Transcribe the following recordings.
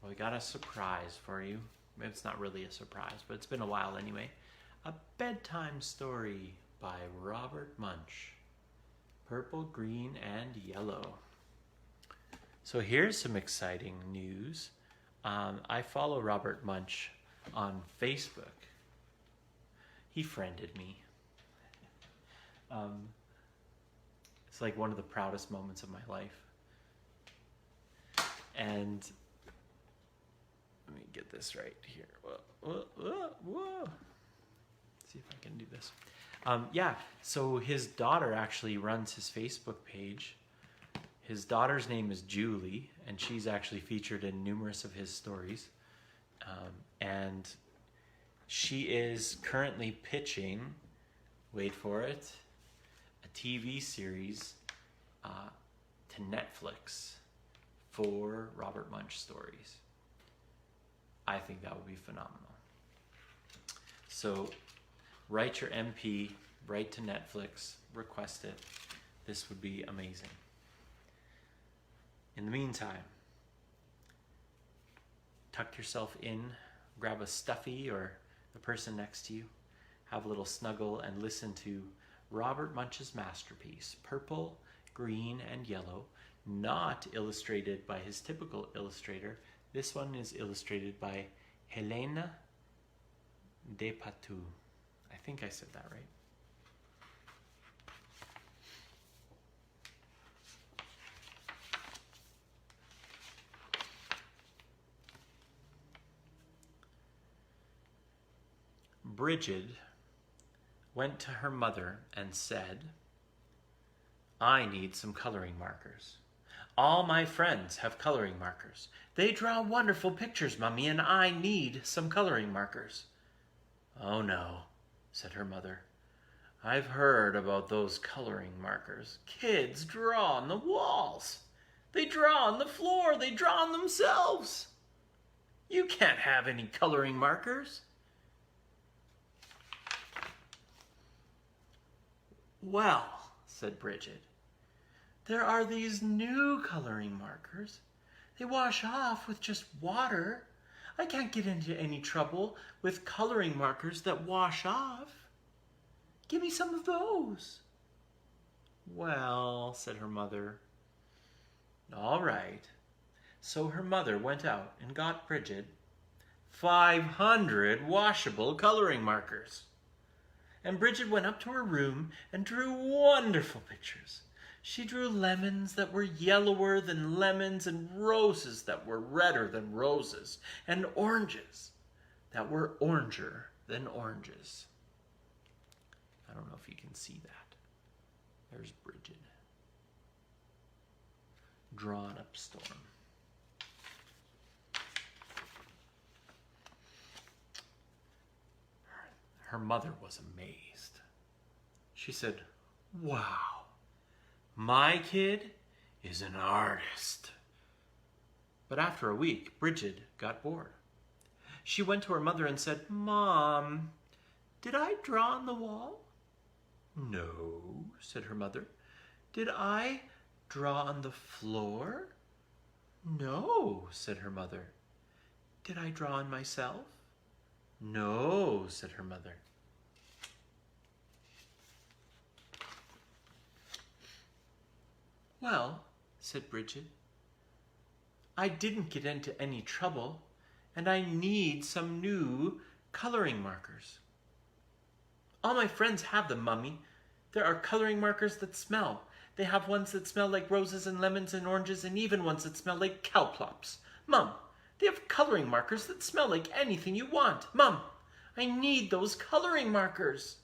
Well, we got a surprise for you. It's not really a surprise, but it's been a while anyway. A bedtime story by Robert Munch. Purple, green, and yellow. So here's some exciting news. I follow Robert Munch on Facebook. He friended me. It's like one of the proudest moments of my life. And let me get this right here. Whoa. See if I can do this. Yeah, so his daughter actually runs his Facebook page. His daughter's name is Julie, and she's actually featured in numerous of his stories. And she is currently pitching, wait for it, a TV series to Netflix for Robert Munch stories. I think that would be phenomenal. So write your MP, write to Netflix, request it. This would be amazing. In the meantime, tuck yourself in, grab a stuffy or the person next to you, have a little snuggle, and listen to Robert Munch's masterpiece, Purple, Green, and Yellow, not illustrated by his typical illustrator. This one is illustrated by Hélène Desputeaux. I think I said that right. Bridget went to her mother and said, "I need some coloring markers. All my friends have coloring markers. They draw wonderful pictures, Mummy, and I need some coloring markers." "Oh no," said her mother. "I've heard about those coloring markers. Kids draw on the walls. They draw on the floor. They draw on themselves. You can't have any coloring markers." "Well," said Bridget, "there are these new coloring markers. They wash off with just water. I can't get into any trouble with coloring markers that wash off. Give me some of those." "Well," said her mother. "All right." So her mother went out and got Bridget 500 washable coloring markers. And Bridget went up to her room and drew wonderful pictures. She drew lemons that were yellower than lemons, and roses that were redder than roses, and oranges that were oranger than oranges. I don't know if you can see that. There's Bridget. Drawn up storm. Her mother was amazed. She said, "Wow, my kid is an artist." But after a week, Bridget got bored. She went to her mother and said, "Mom, did I draw on the wall?" "No," said her mother. "Did I draw on the floor?" "No," said her mother. "Did I draw on myself?" "No," said her mother. "Well," said Bridget, "I didn't get into any trouble, and I need some new coloring markers." "All my friends have them, Mummy. There are coloring markers that smell. They have ones that smell like roses and lemons and oranges, and even ones that smell like cow plops. Mum, they have coloring markers that smell like anything you want. Mum, I need those coloring markers."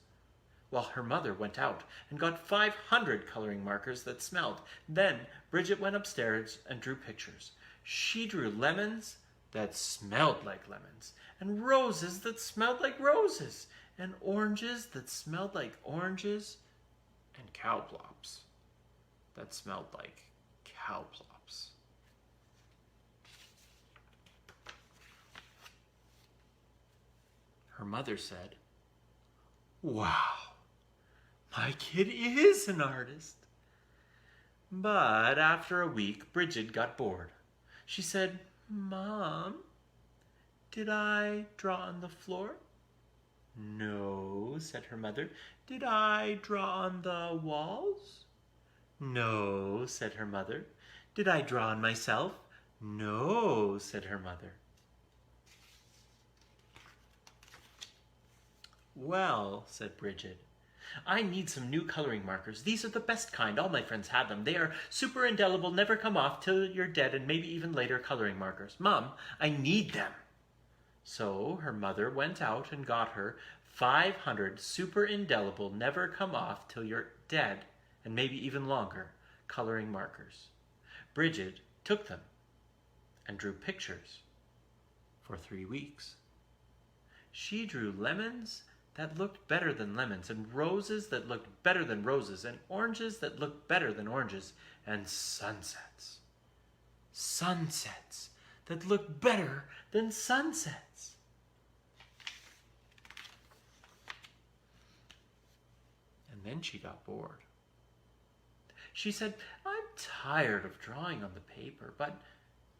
Well, her mother went out and got 500 coloring markers that smelled. Then Bridget went upstairs and drew pictures. She drew lemons that smelled like lemons, and roses that smelled like roses, and oranges that smelled like oranges, and cow plops that smelled like cow plops. Her mother said, "Wow, my kid is an artist." But after a week, Bridget got bored. She said, Mom, did I draw on the floor? No, said her mother. Did I draw on the walls? No, said her mother. Did I draw on myself? No, said her mother. Well, said Bridget, I need some new coloring markers. These are the best kind. All my friends have them. They are super indelible, never come off till you're dead, and maybe even later coloring markers. Mom, I need them. So her mother went out and got her 500 super indelible, never come off till you're dead, and maybe even longer, coloring markers. Bridget took them and drew pictures for 3 weeks. She drew lemons that looked better than lemons, and roses that looked better than roses, and oranges that looked better than oranges, and sunsets. Sunsets that looked better than sunsets. And then she got bored. She said, I'm tired of drawing on the paper, but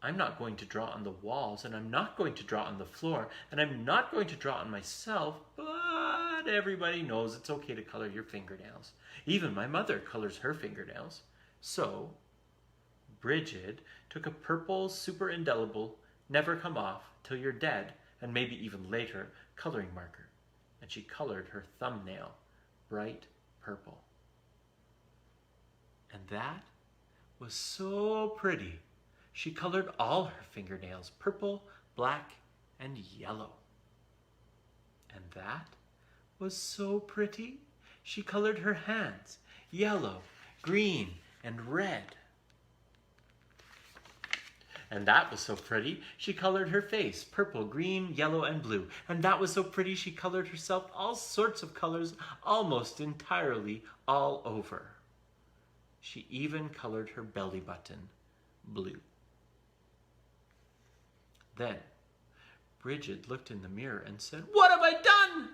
I'm not going to draw on the walls, and I'm not going to draw on the floor, and I'm not going to draw on myself, but everybody knows it's okay to color your fingernails. Even my mother colors her fingernails. So Bridget took a purple, super indelible, never come off till you're dead, and maybe even later, coloring marker, and she colored her thumbnail bright purple. And that was so pretty. She colored all her fingernails purple, black, and yellow. And that was so pretty. She colored her hands yellow, green, and red. And that was so pretty. She colored her face purple, green, yellow, and blue. And that was so pretty. She colored herself all sorts of colors, almost entirely all over. She even colored her belly button blue. Then Bridget looked in the mirror and said, "What have I done?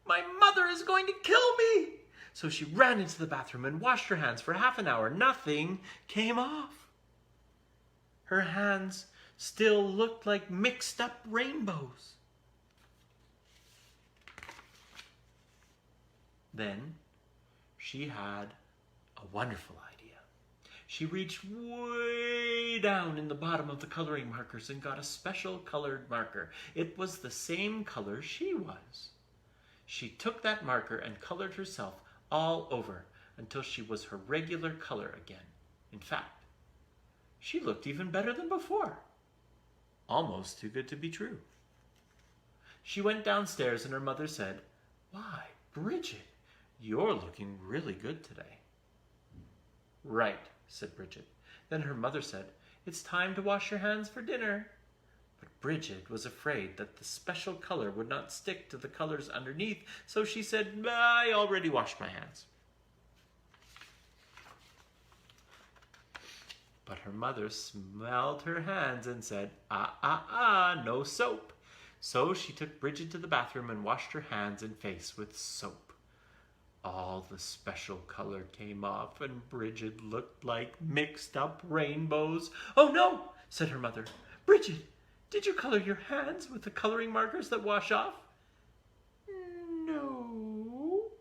My mother is going to kill me." So she ran into the bathroom and washed her hands for half an hour. Nothing came off. Her hands still looked like mixed up rainbows. Then she had a wonderful idea. She reached way down in the bottom of the coloring markers and got a special colored marker. It was the same color she was. She took that marker and colored herself all over until she was her regular color again. In fact, she looked even better than before. Almost too good to be true. She went downstairs and her mother said, "Why, Bridget, you're looking really good today." "Right," said Bridget. Then her mother said, "It's time to wash your hands for dinner." But Bridget was afraid that the special color would not stick to the colors underneath, so she said, "I already washed my hands." But her mother smelled her hands and said, no soap." So she took Bridget to the bathroom and washed her hands and face with soap. All the special color came off, and Bridget looked like mixed up rainbows. "Oh no," said her mother. "Bridget, did you color your hands with the coloring markers that wash off?" "No."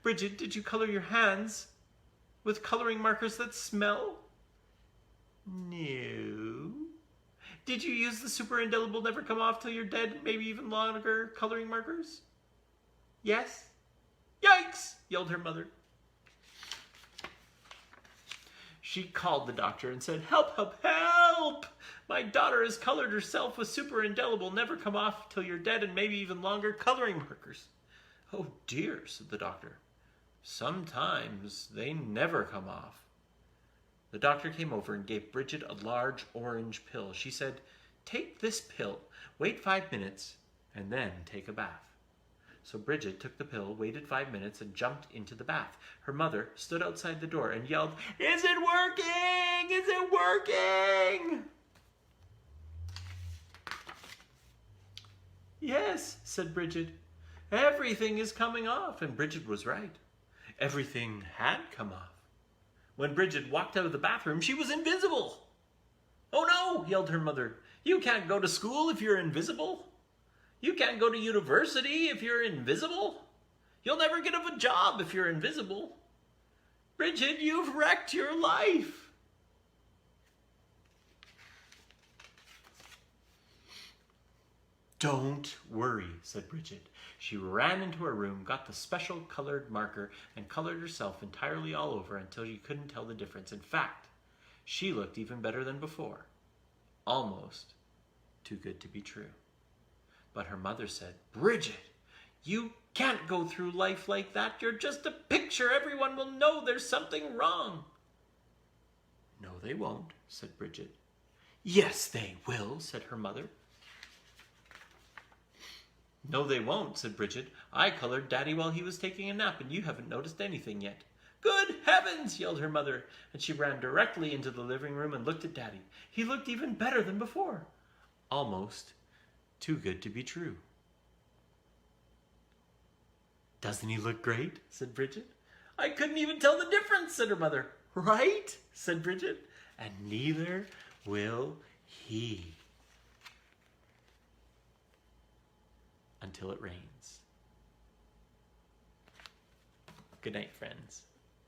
"Bridget, did you color your hands with coloring markers that smell?" "No." "Did you use the super indelible, never come off till you're dead, maybe even longer coloring markers?" "Yes." "Yikes!" yelled her mother. She called the doctor and said, "Help, help, help! My daughter has colored herself with super indelible, never come off till you're dead, and maybe even longer coloring markers." "Oh dear," said the doctor. "Sometimes they never come off." The doctor came over and gave Bridget a large orange pill. She said, "Take this pill, wait 5 minutes, and then take a bath." So Bridget took the pill, waited 5 minutes, and jumped into the bath. Her mother stood outside the door and yelled, "Is it working? Is it working?" "Yes," said Bridget. "Everything is coming off." And Bridget was right. Everything had come off. When Bridget walked out of the bathroom, she was invisible. "Oh no," yelled her mother. You can't go to school if you're invisible. You can't go to university if you're invisible. You'll never get a job if you're invisible. Bridget, you've wrecked your life. Don't worry, said Bridget. She ran into her room, got the special colored marker, and colored herself entirely all over until you couldn't tell the difference. In fact, she looked even better than before. Almost too good to be true. But her mother said, Bridget, you can't go through life like that. You're just a picture. Everyone will know there's something wrong. No, they won't, said Bridget. Yes, they will, said her mother. No, they won't, said Bridget. I colored Daddy while he was taking a nap, and you haven't noticed anything yet. Good heavens, yelled her mother, and she ran directly into the living room and looked at Daddy. He looked even better than before. Almost too good to be true. Doesn't he look great? Said Bridget. I couldn't even tell the difference, said her mother. Right? Said Bridget. And neither will he. Until it rains. Good night, friends.